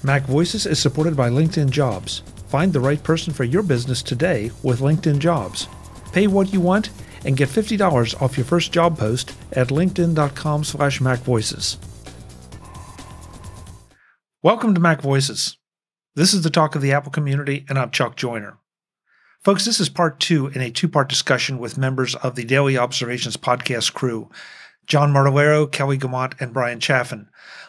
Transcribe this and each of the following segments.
MacVoices is supported by LinkedIn Jobs. Find the right person for your business today with LinkedIn Jobs. Pay what you want and get $50 off your first job post at linkedin.com/MacVoices. Welcome to MacVoices. This is the talk of the Apple community, and I'm Chuck Joyner. Folks, this is part 2 in a 2-part discussion with members of the Daily Observations podcast crew, John Martellaro, Kelly Guimont, and Bryan Chaffin,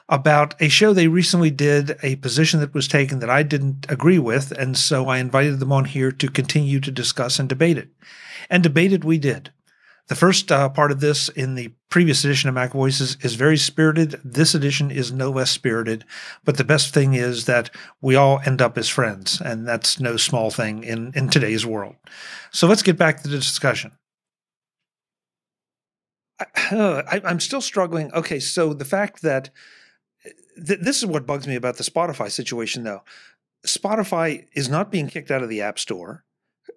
about a show they recently did, a position that was taken that I didn't agree with, and so I invited them on here to continue to discuss and debate it. And debate it we did. The first part of this in the previous edition of MacVoices is very spirited. This edition is no less spirited, but the best thing is that we all end up as friends, and that's no small thing in today's world. So let's get back to the discussion. I'm still struggling. Okay, so the fact that this is what bugs me about the Spotify situation, though. Spotify is not being kicked out of the App Store.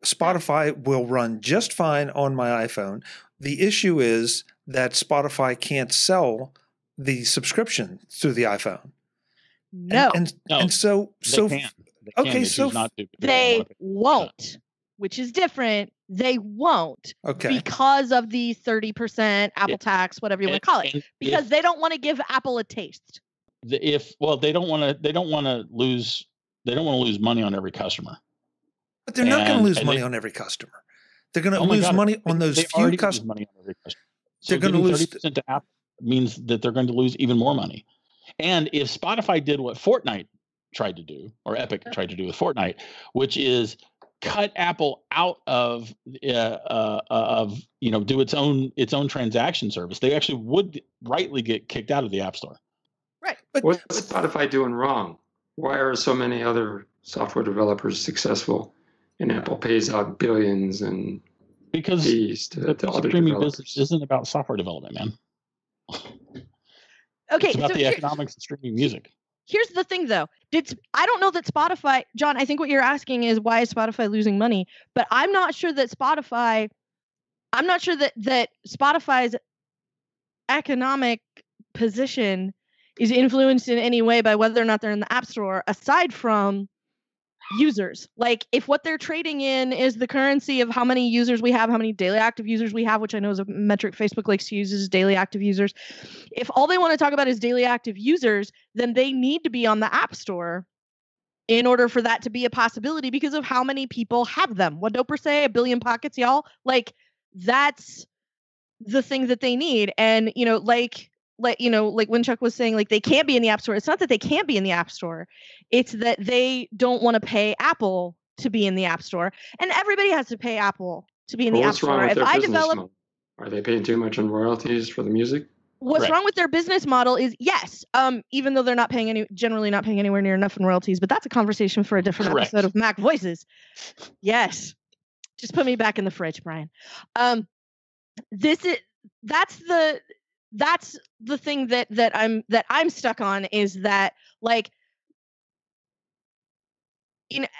Spotify will run just fine on my iPhone. The issue is that Spotify can't sell the subscription through the iPhone. No. And so They won't, which is different. They won't, because of the 30% Apple tax, whatever you want to call it, because they don't want to give Apple a taste. They don't want to lose money on every customer. But they're not going to lose money on every customer. They're going to lose money on those few customers. So they're going to lose 30% to Apple means that they're going to lose even more money. And if Spotify did what Fortnite tried to do, or Epic tried to do with Fortnite, which is cut Apple out of do its own transaction service, they actually would rightly get kicked out of the App Store. Right. But what's Spotify doing wrong? Why are so many other software developers successsul and Apple pays out billions and fees to other streaming developers? Business isn't about software development, man. Okay, it's about the economics of streaming music. Here's the thing, though. I don't know that Spotify, John, I think what you're asking is why is Spotify losing money? But I'm not sure that Spotify's economic position is influenced in any way by whether or not they're in the App Store, aside from users. Like, if what they're trading in is the currency of how many users we have, how many daily active users we have, which I know is a metric Facebook likes to use, is daily active users. If all they want to talk about is daily active users, then they need to be on the App Store in order for that to be a possibility because of how many people have them. What Doper say? 1 billion pockets, y'all? Like, that's the thing that they need. And, like when Chuck was saying, like, they can't be in the App Store. It's not that they can't be in the App Store. It's that they don't want to pay Apple to be in the App Store. And everybody has to pay Apple to be in the App Store. What's wrong with their business model? Are they paying too much in royalties for the music? What's wrong with their business model is, yes, even though they're generally not paying anywhere near enough in royalties, but that's a conversation for a different episode of MacVoices. Yes. Just put me back in the fridge, Bryan. That's the thing that I'm stuck on, is that, like,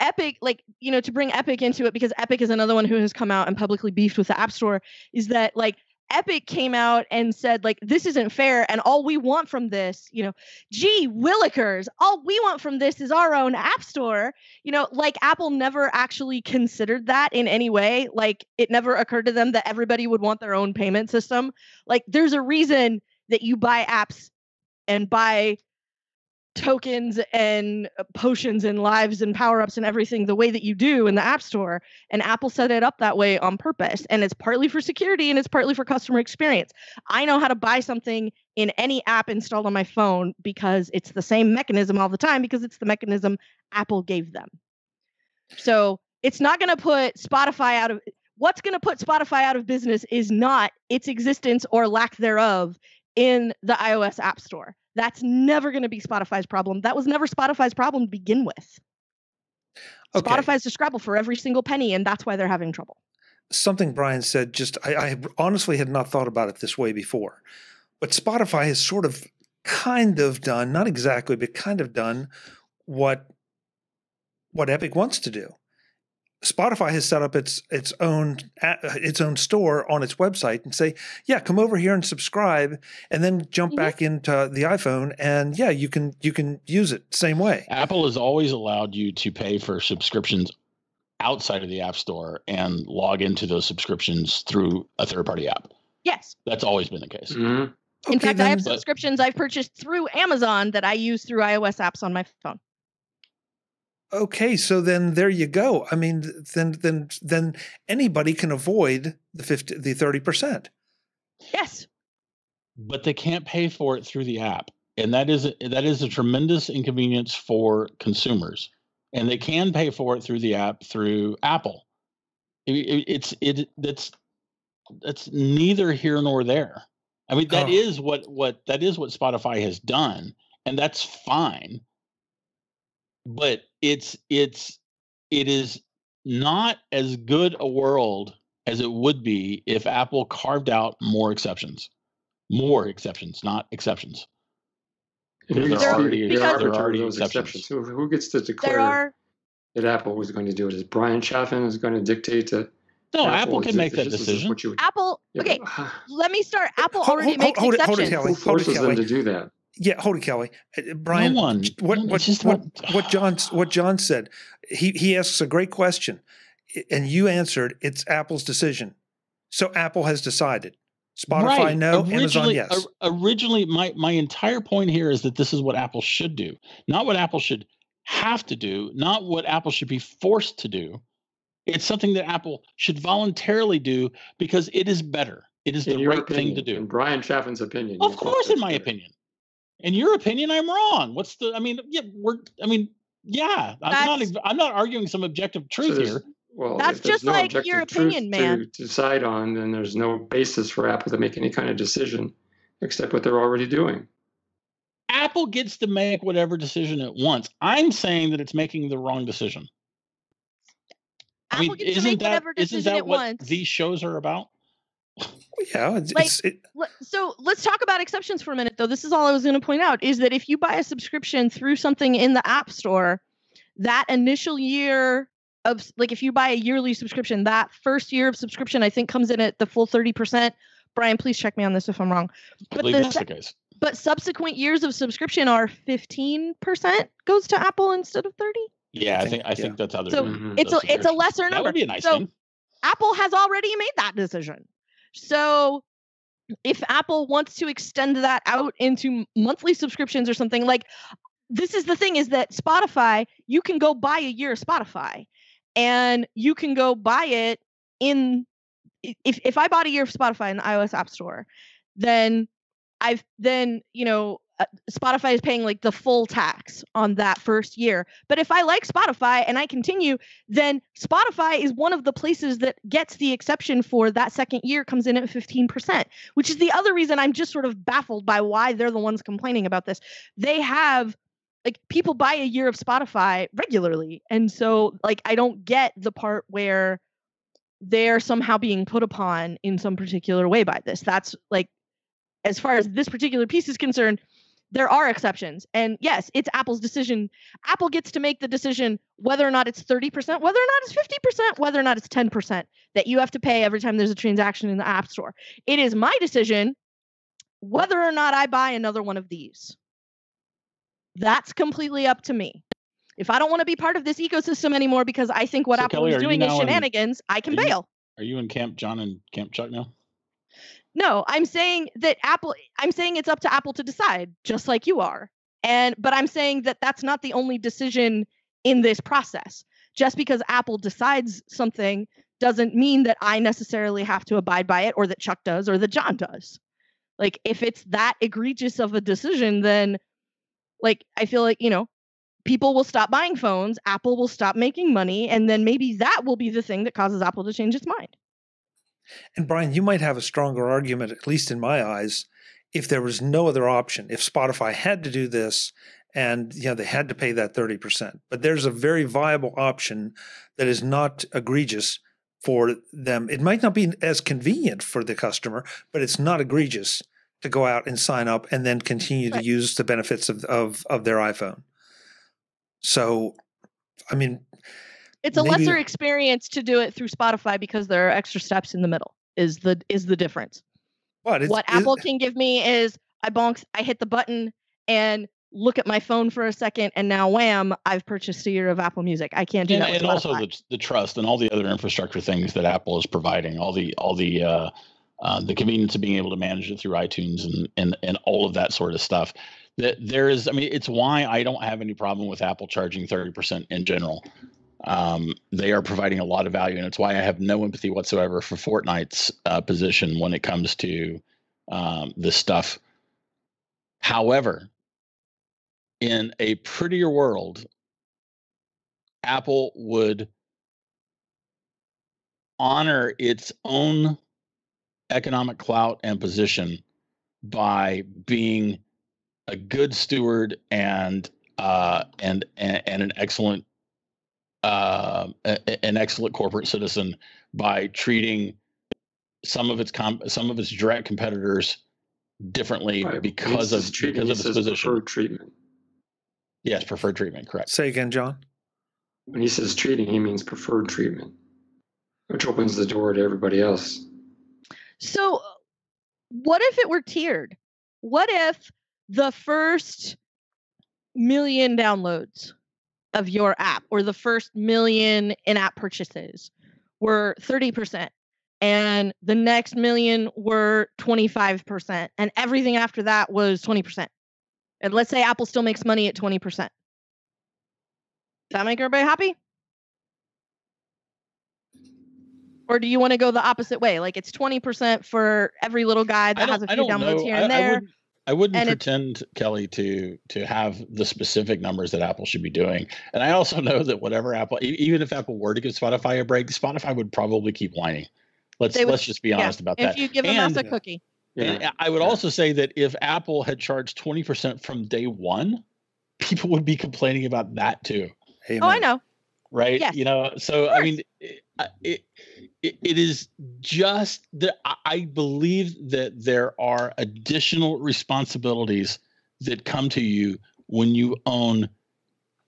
Epic, like, to bring Epic into it, because Epic is another one who has come out and publicly beefed with the App Store, is that, like, Epic came out and said, like, this isn't fair, and all we want from this, gee willikers, all we want from this is our own App Store. Like, Apple never actually considered that in any way. Like, it never occurred to them that everybody would want their own payment system. Like, there's a reason that you buy apps and buy tokens and potions and lives and power-ups and everything the way that you do in the App Store. And Apple set it up that way on purpose. And it's partly for security and it's partly for customer experience. I know how to buy something in any app installed on my phone because it's the same mechanism all the time, because it's the mechanism Apple gave them. So it's not going to put Spotify out of... What's going to put Spotify out of business is not its existence or lack thereof in the iOS App Store. That's never going to be Spotify's problem. That was never Spotify's problem to begin with. Okay. Spotify's to scrabble for every single penny, and that's why they're having trouble. Something Bryan said, I honestly had not thought about it this way before. But Spotify has sort of kind of done, not exactly, but kind of done what Epic wants to do. Spotify has set up its own store on its website and say, yeah, come over here and subscribe, and then jump back into the iPhone, and yeah, you can use it same way. Apple has always allowed you to pay for subscriptions outside of the App Store and log into those subscriptions through a third-party app. Yes, that's always been the case. Mm-hmm. In fact, I have subscriptions I've purchased through Amazon that I use through iOS apps on my phone. Okay, so then there you go. I mean, then anybody can avoid the 30%. Yes, but they can't pay for it through the app, and that is a tremendous inconvenience for consumers. And they can pay for it through the app through Apple. That's neither here nor there. I mean, that is what Spotify has done, and that's fine. But it is not as good a world as it would be if Apple carved out more exceptions, not exceptions. There are already exceptions. Who gets to declare that Apple was going to do it? Is Bryan Chaffin is going to dictate to? No, Apple can make that decision. Apple. Okay, let me start. Apple already makes exceptions. Who forces them to do that? Yeah, hold it, Kelly. Brian, no one. What John said, he asks a great question, and you answered, it's Apple's decision. So Apple has decided. Spotify, no. Amazon, yes. Originally, my entire point here is that this is what Apple should do, not what Apple should have to do, not what Apple should be forced to do. It's something that Apple should voluntarily do because it is better. It is the right thing to do. In Bryan Chaffin's opinion. Of course, in my opinion. In your opinion, I'm wrong. What's the? I mean, yeah. I'm not arguing some objective truth here. Well, that's just no like your opinion, man. To decide on, then there's no basis for Apple to make any kind of decision except what they're already doing. Apple gets to make whatever decision it wants. I'm saying that it's making the wrong decision. Apple gets to make whatever decision it wants. Isn't that what these shows are about? Yeah. So let's talk about exceptions for a minute, though. This is all I was going to point out, is that if you buy a subscription through something in the App Store, that initial year of, like, if you buy a yearly subscription, that first year of subscription, I think, comes in at the full 30%. Brian, please check me on this if I'm wrong. But subsequent years of subscription are 15% goes to Apple instead of 30%. Yeah, I think that's how they're doing it. So it's a lesser number. That would be a nice thing. Apple has already made that decision. So if Apple wants to extend that out into monthly subscriptions or something, like, this is the thing, is that Spotify, you can go buy a year of Spotify, and you can go buy it if I bought a year of Spotify in the iOS App Store, then Spotify is paying like the full tax on that first year. But if I like Spotify and I continue, then Spotify is one of the places that gets the exception for that second year, comes in at 15%, which is the other reason I'm just sort of baffled by why they're the ones complaining about this. They have, like, people buy a year of Spotify regularly. And so, like, I don't get the part where they're somehow being put upon in some particular way by this. That's, like, as far as this particular piece is concerned, there are exceptions. And yes, it's Apple's decision. Apple gets to make the decision whether or not it's 30%, whether or not it's 50%, whether or not it's 10% that you have to pay every time there's a transaction in the App Store. It is my decision whether or not I buy another one of these. That's completely up to me. If I don't want to be part of this ecosystem anymore because I think what Apple is doing is shenanigans, I can bail. Are you in Camp John and Camp Chuck now? No, I'm saying that I'm saying it's up to Apple to decide, just like you are. But I'm saying that that's not the only decision in this process. Just because Apple decides something doesn't mean that I necessarily have to abide by it, or that Chuck does, or that John does. Like, if it's that egregious of a decision, then, like, I feel like, people will stop buying phones, Apple will stop making money, and then maybe that will be the thing that causes Apple to change its mind. And Brian, you might have a stronger argument, at least in my eyes, if there was no other option, if Spotify had to do this and they had to pay that 30%. But there's a very viable option that is not egregious for them. It might not be as convenient for the customer, but it's not egregious to go out and sign up and then continue to use the benefits of their iPhone. So, I mean, It's a lesser experience to do it through Spotify because there are extra steps in the middle. Is the difference? What Apple can give me is I hit the button and look at my phone for a second, and now wham, I've purchased a year of Apple Music. I can't do that. And also the trust and all the other infrastructure things that Apple is providing, all the convenience of being able to manage it through iTunes and all of that sort of stuff. That there is, I mean, it's why I don't have any problem with Apple charging 30% in general. They are providing a lot of value, and it's why I have no empathy whatsoever for Fortnite's position when it comes to this stuff. However, in a prettier world, Apple would honor its own economic clout and position by being a good steward and an excellent corporate citizen by treating some of its direct competitors differently because of its position. Preferred treatment. Yes, preferred treatment. Correct. Say again, John. When he says treating, he means preferred treatment, which opens the door to everybody else. So, what if it were tiered? What if the first 1 million downloads of your app or the first 1 million in-app purchases were 30%, and the next 1 million were 25%, and everything after that was 20%? And let's say Apple still makes money at 20%. Does that make everybody happy? Or do you want to go the opposite way? Like it's 20% for every little guy that has a few downloads here and there. I wouldn't pretend, Kelly, to have the specific numbers that Apple should be doing. And I also know that whatever Apple, even if Apple were to give Spotify a break, Spotify would probably keep whining. Let's just be honest about that. If you give them us a cookie. And I would also say that if Apple had charged 20% from day one, people would be complaining about that too. Amen. Oh, I know. Right? Yes. So I mean, it is just that I believe that there are additional responsibilities that come to you when you own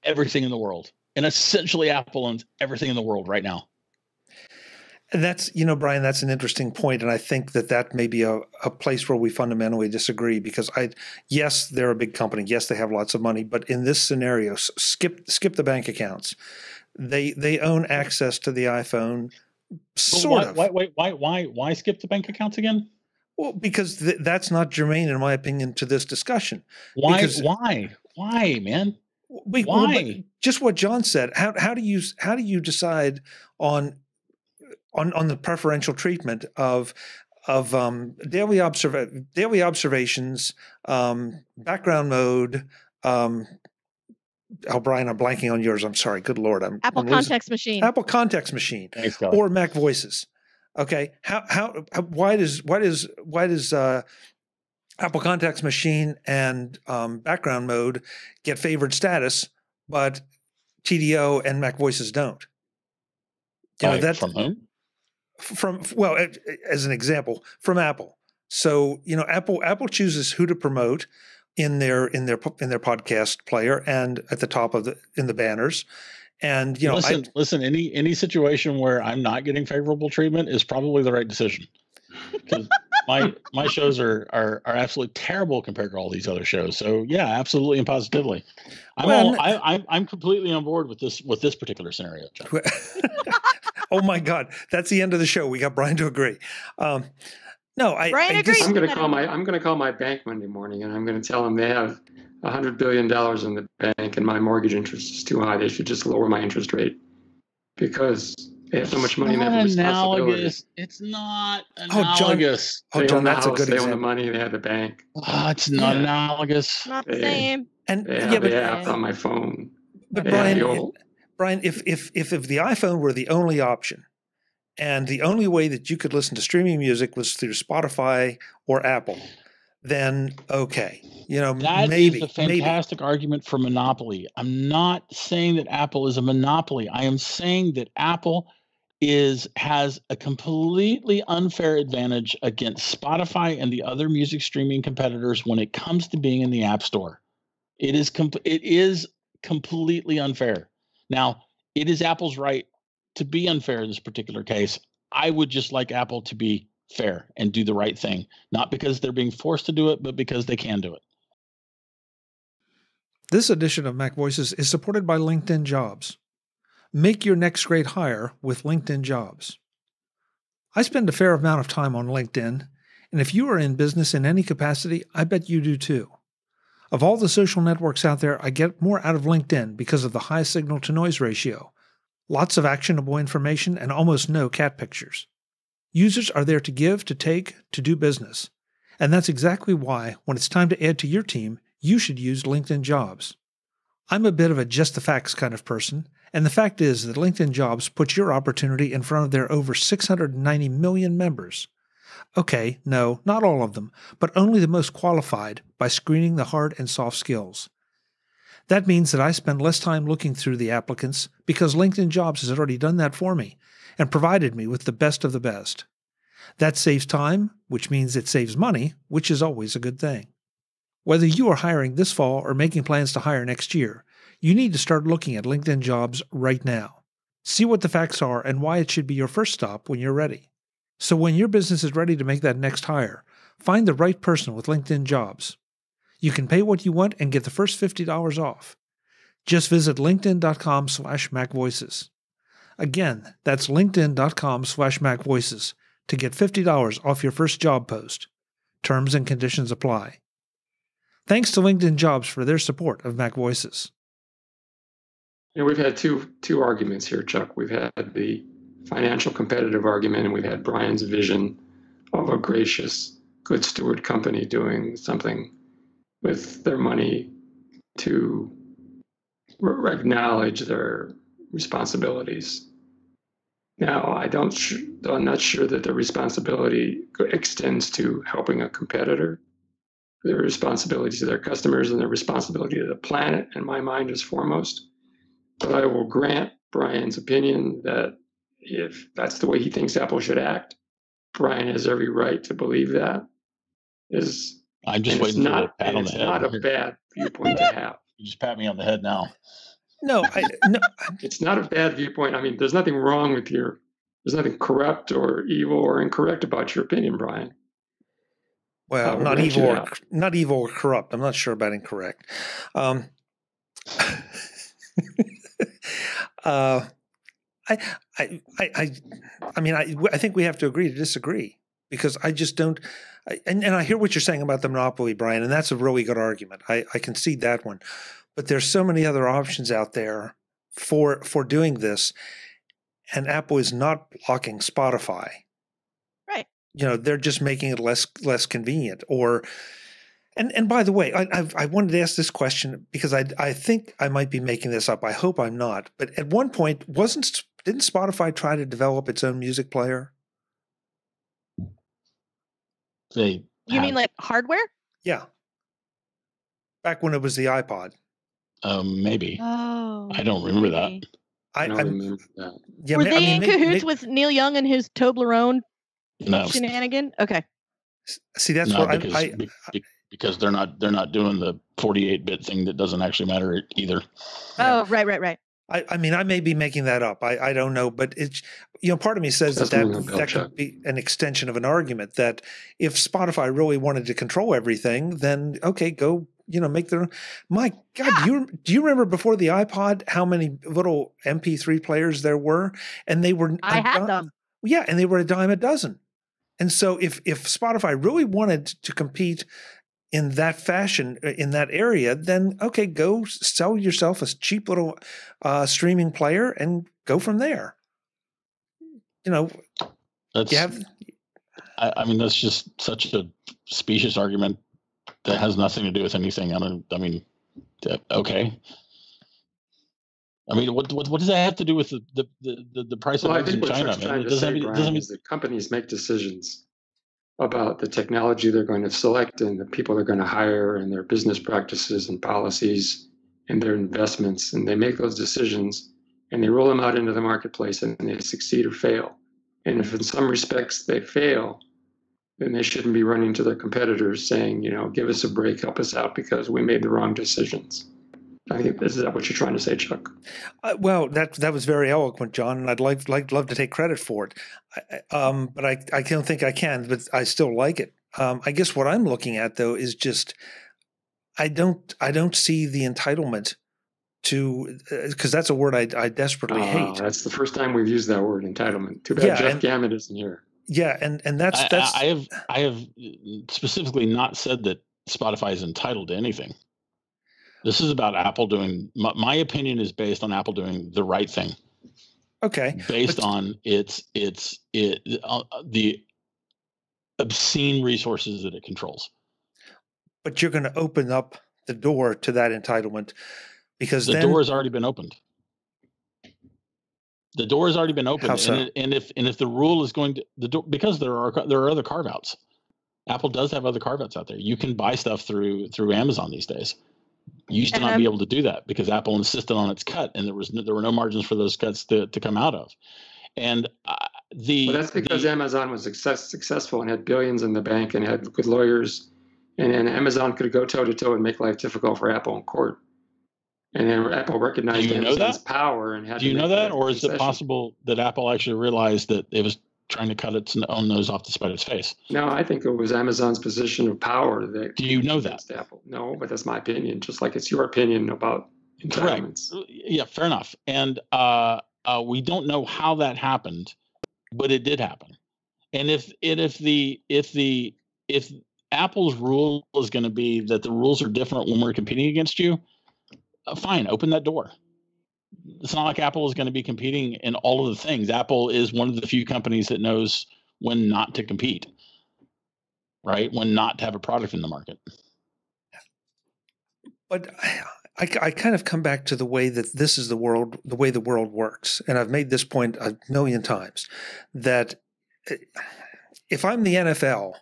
everything in the world. And essentially Apple owns everything in the world right now. That's, Bryan, that's an interesting point. And I think that may be a place where we fundamentally disagree because yes, they're a big company. Yes, they have lots of money. But in this scenario, skip the bank accounts. They own access to the iPhone. Sort of. Why skip the bank accounts again? Well, because that's not germane, in my opinion, to this discussion. Why, man? Why? Well, just what John said. How do you decide on the preferential treatment of daily observations, background mode? Bryan, I'm blanking on yours. I'm sorry. Good Lord. Apple Context Machine. Apple Context Machine. Thanks, or MacVoices. Okay. Why does Apple Context Machine and background mode get favored status, but TDO and MacVoices don't? From whom? As an example, from Apple. So, Apple chooses who to promote in their podcast player and at the top in the banners. And listen, any situation where I'm not getting favorable treatment is probably the right decision. Because my shows are absolutely terrible compared to all these other shows. So yeah, absolutely and positively. I'm completely on board with this particular scenario, John. Oh my God, that's the end of the show. We got Bryan to agree. Bryan agrees. I'm going to call my bank Monday morning, and I'm going to tell them they have $100 billion in the bank, and my mortgage interest is too high. They should just lower my interest rate because they have so much money and they have responsibility. It's not analogous. John, that's a good example. They own the money. They have the bank. It's not analogous. Not the same. And they have the app on my phone. But Bryan, if the iPhone were the only option, and the only way that you could listen to streaming music was through Spotify or Apple, then okay. That maybe is a fantastic argument for monopoly. I'm not saying that Apple is a monopoly. I am saying that Apple has a completely unfair advantage against Spotify and the other music streaming competitors when it comes to being in the App Store. It is completely unfair. Now, it is Apple's right to be unfair in this particular case. I would just like Apple to be fair and do the right thing, not because they're being forced to do it, but because they can do it. This edition of MacVoices is supported by LinkedIn Jobs. Make your next great hire with LinkedIn Jobs. I spend a fair amount of time on LinkedIn, and if you are in business in any capacity, I bet you do too. Of all the social networks out there, I get more out of LinkedIn because of the high signal-to-noise ratio, lots of actionable information, and almost no cat pictures. Users are there to give, to take, to do business. And that's exactly why, when it's time to add to your team, you should use LinkedIn Jobs. I'm a bit of a just the facts kind of person, and the fact is that LinkedIn Jobs puts your opportunity in front of their over 690 million members. Okay, no, not all of them, but only the most qualified by screening the hard and soft skills. That means that I spend less time looking through the applicants because LinkedIn Jobs has already done that for me and provided me with the best of the best. That saves time, which means it saves money, which is always a good thing. Whether you are hiring this fall or making plans to hire next year, you need to start looking at LinkedIn Jobs right now. See what the facts are and why it should be your first stop when you're ready. So when your business is ready to make that next hire, find the right person with LinkedIn Jobs. You can pay what you want and get the first $50 off. Just visit linkedin.com/MacVoices. Again, that's linkedin.com/MacVoices to get $50 off your first job post. Terms and conditions apply. Thanks to LinkedIn Jobs for their support of MacVoices. We've had two arguments here, Chuck. We've had the financial competitive argument, and we've had Bryan's vision of a gracious, good steward company doing something with their money to acknowledge their responsibilities. Now, I'm not sure that the responsibility extends to helping a competitor. Their responsibility to their customers and their responsibility to the planet, in my mind, is foremost. But I will grant Bryan's opinion that if that's the way he thinks Apple should act, Bryan has every right to believe that. I'm just waiting for a pat on the head. It's not a bad viewpoint to have. You just pat me on the head now. No, it's not a bad viewpoint. I mean, there's nothing wrong with there's nothing corrupt or evil or incorrect about your opinion, Bryan. Well, not evil or corrupt. I'm not sure about incorrect. I think we have to agree to disagree because I just don't. And I hear what you're saying about the monopoly, Bryan, and that's a really good argument. I concede that one, but there's so many other options out there for doing this, and Apple is not blocking Spotify. Right. They're just making it less convenient. And by the way, I wanted to ask this question because I think I might be making this up. I hope I'm not. But at one point, didn't Spotify try to develop its own music player? You mean like hardware? Yeah. Back when it was the iPod. Maybe. Oh. I don't remember that. I don't remember that. Yeah, were they in cahoots with Neil Young and his Toblerone shenanigan? Okay. See, that's because they're not doing the 48-bit thing that doesn't actually matter either. Oh, right. I mean, I may be making that up. I don't know, but it's part of me says that could be an extension of an argument that if Spotify really wanted to control everything, then okay, go make their own. My God, do you remember before the iPod how many little MP3 players there were? And they were I had them. Yeah, and they were a dime a dozen. And so if Spotify really wanted to compete in that fashion, in that area, then okay, go sell yourself a cheap little streaming player and go from there. That's just such a specious argument that has nothing to do with anything. Okay. I mean, what does that have to do with the price of eggs in China? The companies make decisions about the technology they're going to select and the people they're going to hire and their business practices and policies and their investments. And they make those decisions and they roll them out into the marketplace and they succeed or fail. And if in some respects they fail, then they shouldn't be running to their competitors saying, give us a break, help us out because we made the wrong decisions. I think is that what you're trying to say, Chuck? Well, that was very eloquent, John, and I'd love to take credit for it. But I don't think I can, but I still like it. I guess what I'm looking at though is just I don't see the entitlement to, because that's a word I desperately hate. That's the first time we've used that word, entitlement. Too bad Jeff Gammett isn't here. Yeah, and that's I have specifically not said that Spotify is entitled to anything. This is about Apple doing. My opinion is based on Apple doing the right thing. Okay, based on the obscene resources that it controls. But you're going to open up the door to that entitlement because the door has already been opened. The door has already been opened, and if the rule is going to the door, because there are other carve outs. Apple does have other carve outs out there. You can buy stuff through Amazon these days. You used to not be able to do that because Apple insisted on its cut, and there were no margins for those cuts to come out of. And that's because Amazon was successful and had billions in the bank and had good lawyers, and Amazon could go toe to toe and make life difficult for Apple in court. And then Apple recognized Amazon's power and had. Do you know that, or is it possible that Apple actually realized that it was trying to cut its own nose off to spite its face? No, I think it was Amazon's position of power that. Do you know that? Apple? No, but that's my opinion. Just like it's your opinion about entitlements. Correct. Yeah, fair enough. And we don't know how that happened, but it did happen. And if Apple's rule is going to be that the rules are different when we're competing against you, fine, open that door. It's not like Apple is going to be competing in all of the things. Apple is one of the few companies that knows when not to compete, right? When not to have a product in the market. But I kind of come back to the way that this is the way the world works. And I've made this point a million times, that if I'm the NFL,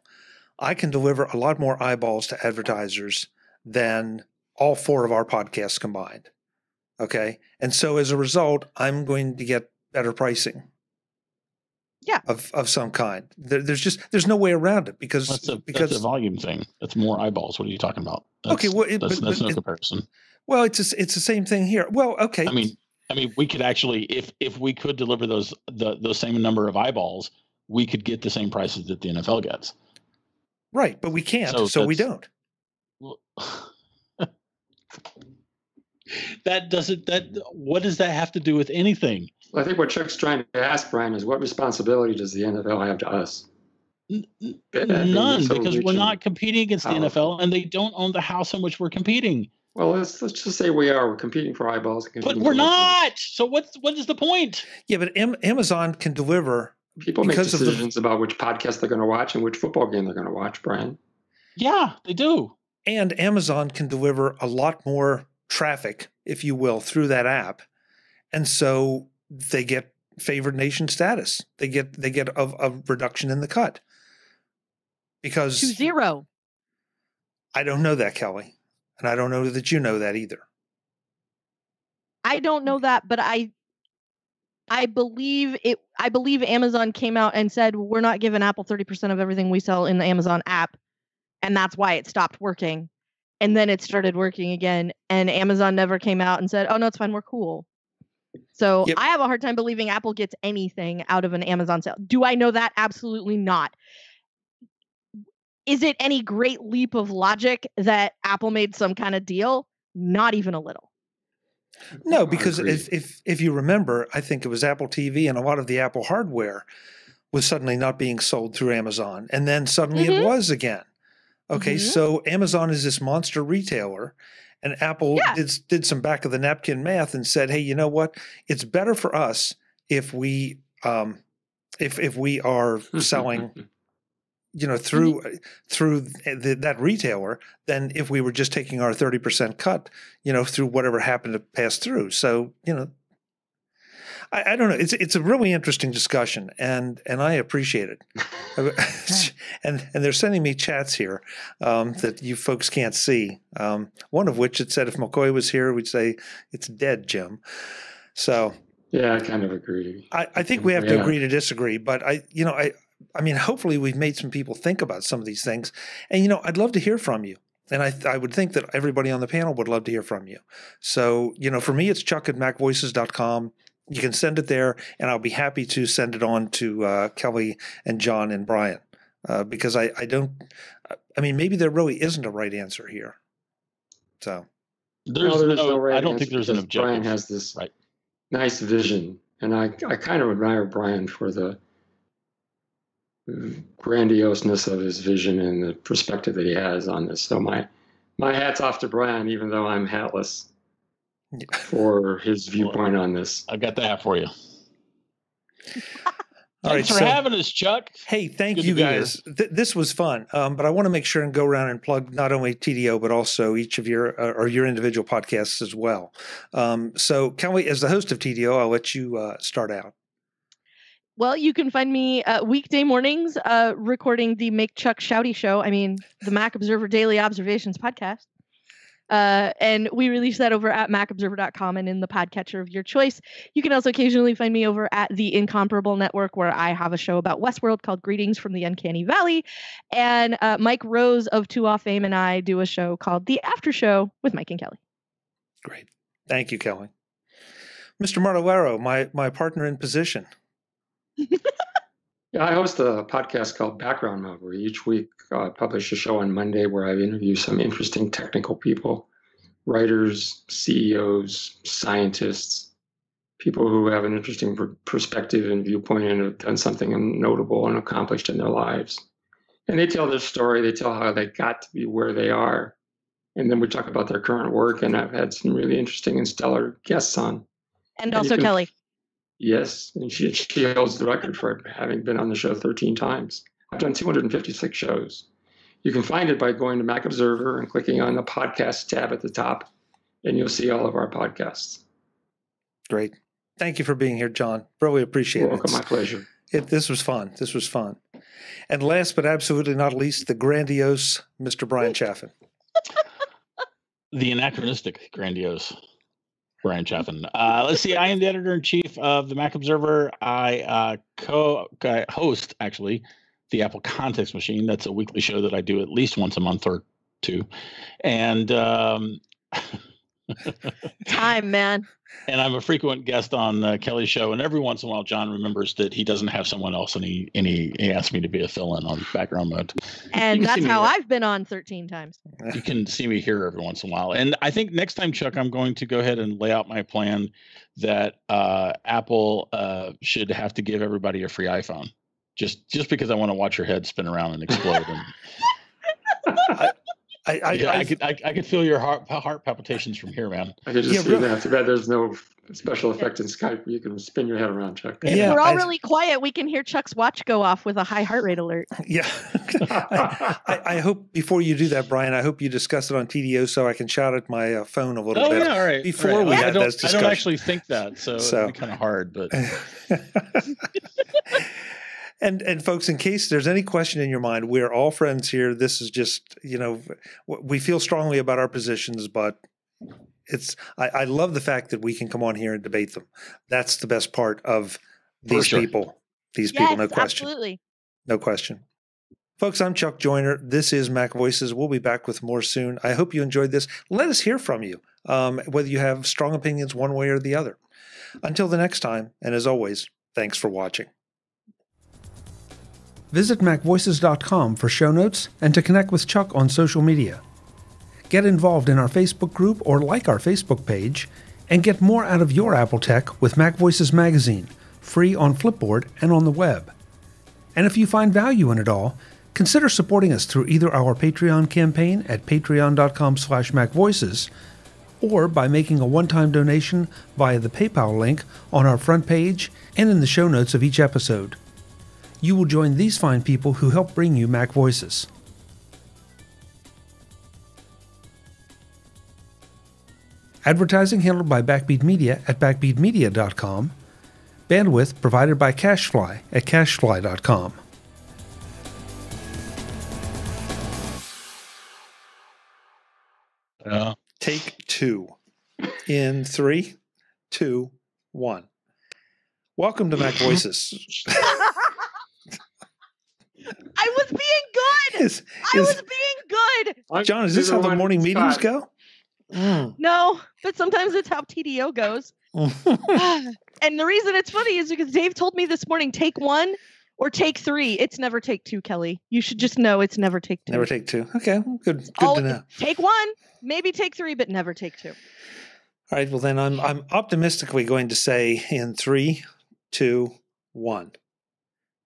I can deliver a lot more eyeballs to advertisers than all four of our podcasts combined. Okay. And so as a result, I'm going to get better pricing. Yeah. Of some kind. There's no way around it because that's a volume thing. That's more eyeballs. What are you talking about? That's no comparison. Well, it's the same thing here. Well, okay. I mean, we could actually, if we could deliver those same number of eyeballs, we could get the same prices that the NFL gets. Right, but we can't, so we don't. Well, what does that have to do with anything? Well, I think what Chuck's trying to ask, Brian, is what responsibility does the NFL have to us? None, because we're not competing against the NFL, and they don't own the house in which we're competing. Well, let's just say we are. We're competing for eyeballs. But we're not. So what is the point? Yeah, but Amazon can deliver. People make decisions about which podcast they're going to watch and which football game they're going to watch, Brian. Yeah, they do. And Amazon can deliver a lot more traffic, if you will, through that app. And so they get favored nation status. They get a reduction in the cut. Because 2-0. I don't know that, Kelly. And I don't know that you know that either. I don't know that, but I believe it. I believe Amazon came out and said, we're not giving Apple 30% of everything we sell in the Amazon app. And that's why it stopped working. And then it started working again. And Amazon never came out and said, oh, no, it's fine. We're cool. So I have a hard time believing Apple gets anything out of an Amazon sale. Do I know that? Absolutely not. Is it any great leap of logic that Apple made some kind of deal? Not even a little. No, because if you remember, I think it was Apple TV and a lot of the Apple hardware was suddenly not being sold through Amazon. And then suddenly it was again. Okay, so Amazon is this monster retailer, and Apple did some back of the napkin math and said, "Hey, you know what? It's better for us if we if we are selling, through that retailer than if we were just taking our 30% cut, through whatever happened to pass through." So, I don't know. It's a really interesting discussion, and I appreciate it. and they're sending me chats here that you folks can't see. One of which it said if McCoy was here, we'd say it's dead, Jim. So yeah, I kind of agree. I think we have to agree to disagree, but I mean, hopefully we've made some people think about some of these things, and I'd love to hear from you. And I would think that everybody on the panel would love to hear from you. So, for me, it's chuck@macvoices.com. You can send it there, and I'll be happy to send it on to Kelly and John and Bryan, because maybe there really isn't a right answer here. So I don't think there's an objective. Bryan has this nice vision, and I kind of admire Bryan for the grandioseness of his vision and the perspective that he has on this. So my hat's off to Bryan, even though I'm hatless, for his viewpoint on this. I've got the hat for you. Thanks for having us, Chuck. Hey, thank you guys. This was fun, but I want to make sure and go around and plug not only TDO but also each of your individual podcasts as well. So, Kelly, as the host of TDO, I'll let you start out. Well, you can find me weekday mornings recording the Make Chuck Shouty Show. The Mac Observer Daily Observations podcast. And we release that over at macobserver.com and in the podcatcher of your choice. You can also occasionally find me over at the Incomparable Network, where I have a show about Westworld called Greetings from the Uncanny Valley. And Mike Rose of Two Off Fame and I do a show called The After Show with Mike and Kelly. Great. Thank you, Kelly. Mr. Martellaro, my partner in position. Yeah, I host a podcast called Background Mode, where each week I publish a show on Monday where I interview some interesting technical people, writers, CEOs, scientists, people who have an interesting perspective and viewpoint and have done something notable and accomplished in their lives. And they tell their story. They tell how they got to be where they are. And then we talk about their current work, and I've had some really interesting and stellar guests on. And also Kelly. Yes, and she holds the record for having been on the show 13 times. I've done 256 shows. You can find it by going to Mac Observer and clicking on the podcast tab at the top, and you'll see all of our podcasts. Great. Thank you for being here, John. Really appreciate it. You're welcome. My pleasure. This was fun. And last but absolutely not least, the grandiose Mr. Bryan Chaffin. The anachronistic grandiose Bryan Chaffin. Let's see. I am the editor-in-chief of the Mac Observer. I host, actually, the Apple Context Machine. That's a weekly show that I do at least once a month or two. And time, man. And I'm a frequent guest on Kelly's show. And every once in a while, John remembers that he doesn't have someone else, and he asked me to be a fill-in on Background Mode. And that's how I've been on 13 times. You can see me here every once in a while. And I think next time, Chuck, I'm going to go ahead and lay out my plan that Apple should have to give everybody a free iPhone, just because I want to watch your head spin around and explode. I could feel your heart palpitations from here, man. I could just see that. Too bad there's no special effect in Skype where you can spin your head around, Chuck. If we're all really quiet, we can hear Chuck's watch go off with a high heart rate alert. Yeah. I hope before you do that, Bryan, I hope you discuss it on TDO so I can shout at my phone a little bit. Oh, yeah, all right. Before we had this discussion. I don't actually think that, so it'd be kind of hard, but... And folks, in case there's any question in your mind, we're all friends here. This is just, we feel strongly about our positions, but I love the fact that we can come on here and debate them. That's the best part of these people. These people, no question. Absolutely. No question. Folks, I'm Chuck Joyner. This is Mac Voices. We'll be back with more soon. I hope you enjoyed this. Let us hear from you, whether you have strong opinions one way or the other. Until the next time, and as always, thanks for watching. Visit MacVoices.com for show notes and to connect with Chuck on social media. Get involved in our Facebook group or like our Facebook page, and get more out of your Apple tech with Mac Voices magazine, free on Flipboard and on the web. And if you find value in it all, consider supporting us through either our Patreon campaign at patreon.com/MacVoices or by making a one-time donation via the PayPal link on our front page and in the show notes of each episode. You will join these fine people who help bring you Mac Voices. Advertising handled by Backbeat Media at backbeatmedia.com. Bandwidth provided by CacheFly at cachefly.com. Take two. In 3, 2, 1. Welcome to Mac Voices. I was being good. I was being good. John, is this how the morning meetings go? No, but sometimes it's how TDO goes. And the reason it's funny is because Dave told me this morning, take one or take three. It's never take two, Kelly. You should just know it's never take two. Never take two. Okay, good to know. Take one, maybe take three, but never take two. All right, well then I'm optimistically going to say in 3, 2, 1.